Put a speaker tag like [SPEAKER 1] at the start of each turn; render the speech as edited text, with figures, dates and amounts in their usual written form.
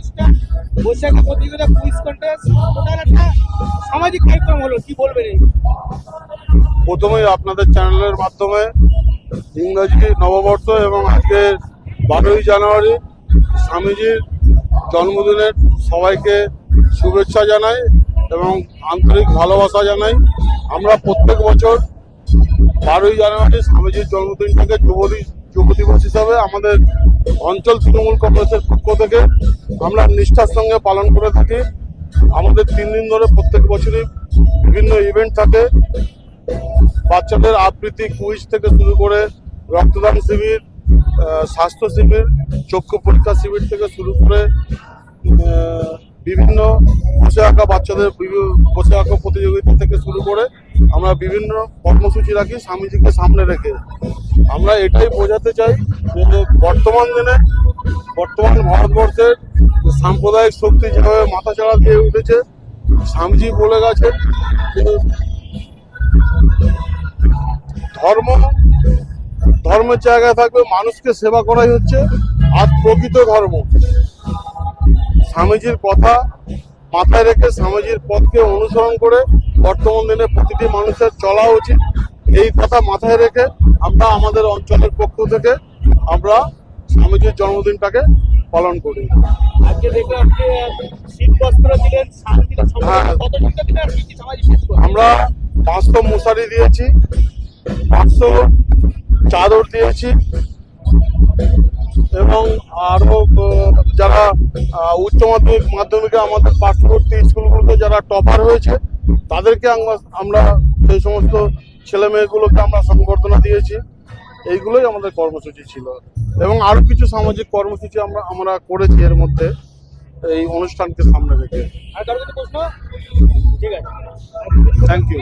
[SPEAKER 1] অনুষ্ঠান, বৈশাখী প্রতিযোগিতা, quiz contest, total একটা সামাজিক কার্যক্রম হলো, কি বলবেন এই?
[SPEAKER 2] প্রথমেই আপনাদের চ্যানেলের মাধ্যমে ইংরাজি নববর্ষ এবং আজকে 12ই জানুয়ারি স্বামীজির জন্মদিনের সবাইকে শুভেচ্ছা জানাই এবং আন্তরিক ভালোবাসা জানাই। আমরা প্রত্যেক বছর 12ই জানুয়ারি স্বামীজির জন্মদিনটাকে যুব দিবস হিসাবে আমাদের অঞ্চল তৃণমূল কংগ্রেসের পক্ষ থেকে আমরা নিষ্ঠার সঙ্গে পালন করে থাকি। আমাদের 3 দিন ধরে প্রত্যেক বছরই বিভিন্ন ইভেন্ট থাকে, বাচ্চাদের আবৃত্তি, কুইজ থেকে শুরু করে রক্তদান শিবির, স্বাস্থ্য শিবির, চক্ষু পরীক্ষা শিবির থেকে শুরু করে বিভিন্ন বসে আঁকা বাচ্চাদের বসে আঁকা প্রতিযোগিতা থেকে শুরু করে আমরা বিভিন্ন কর্মসূচি রাখি স্বামীজিকে সামনে রেখে। আমরা এটাই বোঝাতে চাই যে বর্তমান ভারতবর্ষের সাম্প্রদায়িক শক্তি যেভাবে মাথাচাড়া দিয়ে উঠেছে, স্বামীজি বলে গেছেন যে ধর্মের জায়গায় থাকবে, মানুষকে সেবা করাই হচ্ছে আর প্রকৃত ধর্ম। স্বামীজির কথা মাথায় রেখে স্বামীজির পথকে অনুসরণ করে বর্তমান দিনে প্রতিটি মানুষের চলা উচিত। এই কথা মাথায় রেখে আমরা আমাদের অঞ্চলের পক্ষ থেকে আমরা স্বামীজির জন্মদিনটাকে পালন করি।
[SPEAKER 1] আজকে দেখলাম যে শীত বস্ত্র দিলেন, শাল দিলেন, কতজনকে দিলেন আর কি কি সামাজিক কাজ করলেন?
[SPEAKER 2] আমরা 500 মশারি দিয়েছি, 500 চাদর দিয়েছি এবং আরো যারা উচ্চ মাধ্যমিকে আমাদের পার্শ্ববর্তী স্কুলগুলোতে যারা টপার হয়েছে তাদেরকে আমরা সেই সমস্ত ছেলে মেয়েগুলোকে আমরা সংবর্ধনা দিয়েছি। এইগুলোই আমাদের কর্মসূচি ছিল এবং আরো কিছু সামাজিক কর্মসূচি আমরা করেছি এর মধ্যে এই অনুষ্ঠানকে সামনে রেখে।
[SPEAKER 1] আর কারো কিছু প্রশ্ন? ঠিক আছে,
[SPEAKER 2] থ্যাংক ইউ।